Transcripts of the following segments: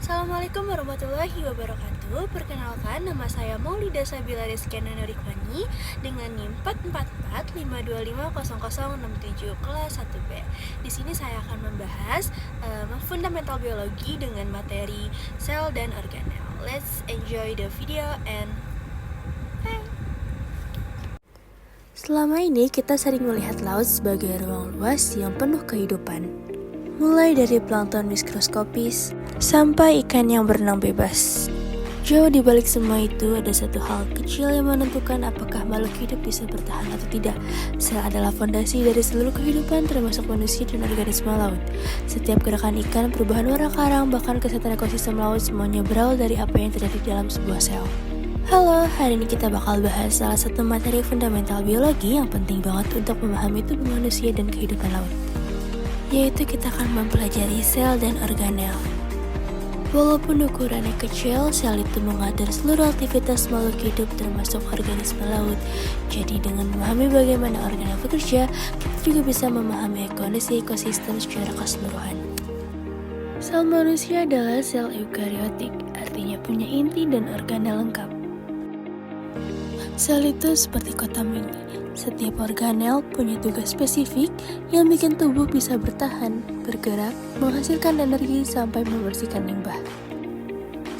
Assalamualaikum warahmatullahi wabarakatuh. Perkenalkan, nama saya Maulida Sabila Rizkyana Nurikwani dengan NIM 44452500067 kelas 1B. Di sini saya akan membahas fundamental biologi dengan materi sel dan organel. Let's enjoy the video and bye. Selama ini kita sering melihat laut sebagai ruang luas yang penuh kehidupan. Mulai dari plankton mikroskopis sampai ikan yang berenang bebas. Jauh di balik semua itu ada satu hal kecil yang menentukan apakah makhluk hidup bisa bertahan atau tidak. Sel adalah fondasi dari seluruh kehidupan termasuk manusia dan organisme laut. Setiap gerakan ikan, perubahan warna karang, bahkan kesehatan ekosistem laut semuanya berawal dari apa yang terjadi dalam sebuah sel. Halo, hari ini kita bakal bahas salah satu materi fundamental biologi yang penting banget untuk memahami tubuh manusia dan kehidupan laut, yaitu kita akan mempelajari sel dan organel. Walaupun ukurannya kecil, sel itu mengatur seluruh aktivitas makhluk hidup termasuk organisme laut. Jadi dengan memahami bagaimana organel bekerja, kita juga bisa memahami kondisi ekosistem secara keseluruhan. Sel manusia adalah sel eukariotik, artinya punya inti dan organel lengkap. Sel itu seperti kotak mini. Setiap organel punya tugas spesifik yang bikin tubuh bisa bertahan, bergerak, menghasilkan energi sampai membersihkan limbah.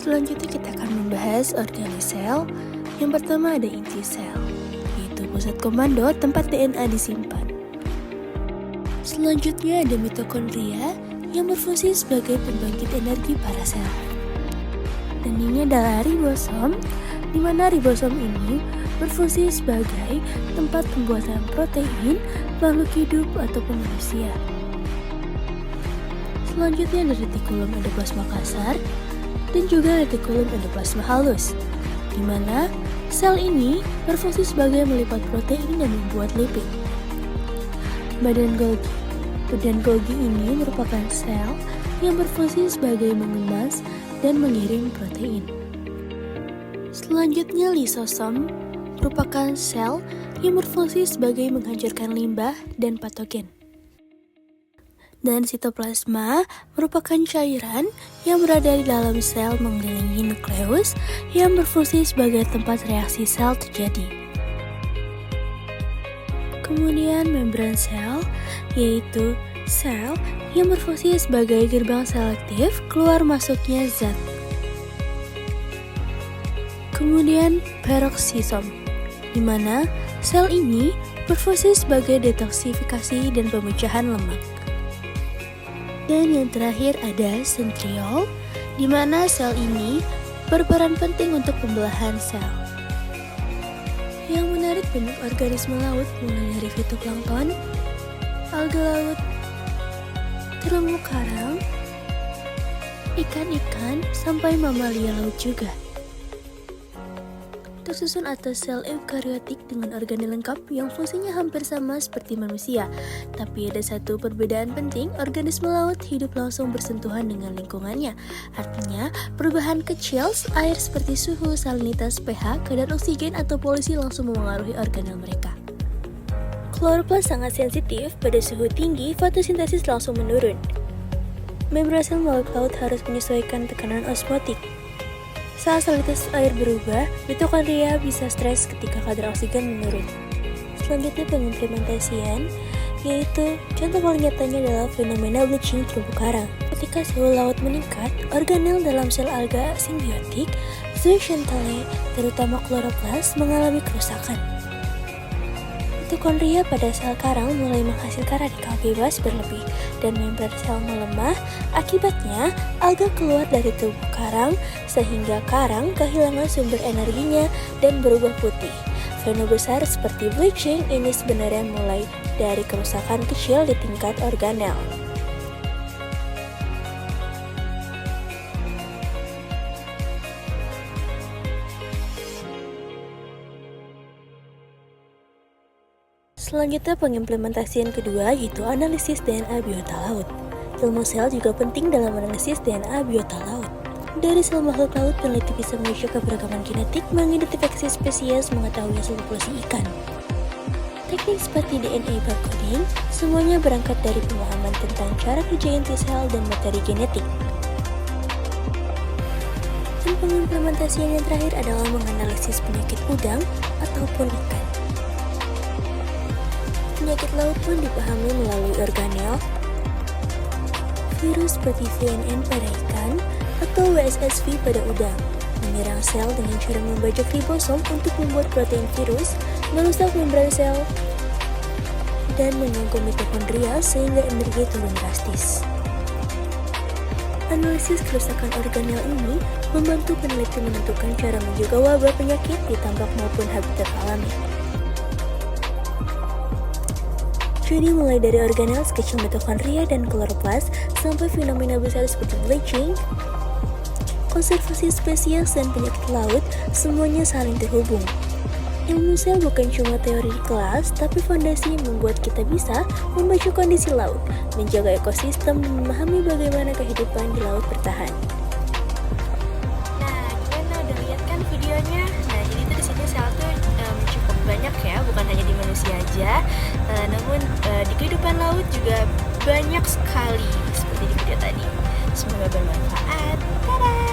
Selanjutnya kita akan membahas organosel. Yang pertama ada inti sel, yaitu pusat komando tempat DNA disimpan. Selanjutnya ada mitokondria yang berfungsi sebagai pembangkit energi para sel. Dan ini adalah ribosom, di mana ribosom ini berfungsi sebagai tempat pembuatan protein makhluk hidup ataupun manusia. Selanjutnya ada retikulum endoplasma kasar dan juga retikulum endoplasma halus, di mana sel ini berfungsi sebagai melipat protein dan membuat lipid. Badan Golgi ini merupakan sel yang berfungsi sebagai mengemas dan mengirim protein. Selanjutnya lisosom merupakan sel yang berfungsi sebagai menghancurkan limbah dan patogen. Dan sitoplasma merupakan cairan yang berada di dalam sel mengelilingi nukleus yang berfungsi sebagai tempat reaksi sel terjadi. Kemudian membran sel, yaitu sel yang berfungsi sebagai gerbang selektif keluar masuknya zat. Kemudian peroksisom, di mana sel ini berfungsi sebagai detoksifikasi dan pemecahan lemak. Dan yang terakhir ada sentriol, di mana sel ini berperan penting untuk pembelahan sel. Yang menarik banyak organisme laut mulai dari fitoplankton, alga laut, terumbu karang, ikan-ikan, sampai mamalia laut juga. Tersusun atas sel eukariotik dengan organel lengkap yang fungsinya hampir sama seperti manusia. Tapi ada satu perbedaan penting, organisme laut hidup langsung bersentuhan dengan lingkungannya. Artinya, perubahan kecil air seperti suhu, salinitas, pH, kadar oksigen, atau polusi langsung memengaruhi organel mereka. Kloroplas sangat sensitif, pada suhu tinggi, fotosintesis langsung menurun. Membran sel makhluk laut harus menyesuaikan tekanan osmotik. Saat salinitas air berubah, mitokondria bisa stres ketika kadar oksigen menurun. Selanjutnya pengimplementasian, yaitu contoh paling nyatanya adalah fenomena bleaching terumbu karang. Ketika suhu laut meningkat, organel dalam sel alga simbiotik, zooxanthellae, terutama kloroplas, mengalami kerusakan. Mitokondria pada sel karang mulai menghasilkan radikal bebas berlebih dan membran sel melemah. Akibatnya, alga keluar dari tubuh karang sehingga karang kehilangan sumber energinya dan berubah putih. Fenomena besar seperti bleaching ini sebenarnya mulai dari kerusakan kecil di tingkat organel. Selanjutnya pengimplementasian kedua yaitu analisis DNA biota laut. Ilmu sel juga penting dalam analisis DNA biota laut. Dari sel makhluk laut, peneliti bisa mengecek keberagaman genetik, mengidentifikasi spesies, mengetahui hasil populasi ikan. Teknik seperti DNA barcoding, semuanya berangkat dari pemahaman tentang cara kerja inti sel dan materi genetik. Dan pengimplementasian yang terakhir adalah menganalisis penyakit udang ataupun ikan. Penyakit laut pun dipahami melalui organel, virus seperti VNN pada ikan atau WSSV pada udang, menyerang sel dengan cara membajak ribosom untuk membuat protein virus, merusak membran sel, dan mengganggu mitokondria sehingga energi turun drastis. Analisis kerusakan organel ini membantu peneliti menentukan cara menjaga wabah penyakit di tambak maupun habitat alami. Jadi mulai dari organel sekecil mitokondria dan kloroplas sampai fenomena besar seperti bleaching, konservasi spesies dan penyakit laut, semuanya saling terhubung. Ilmu sel bukan cuma teori di kelas, tapi fondasi yang membuat kita bisa membaca kondisi laut, menjaga ekosistem, dan memahami bagaimana kehidupan di laut bertahan. Nah, gimana udah lihat kan videonya? Nah, jadi tuh di sini sel tuh cukup banyak ya, bukan hanya di manusia aja, namun di kehidupan laut juga banyak sekali seperti di video tadi. Semoga bermanfaat. Dadah!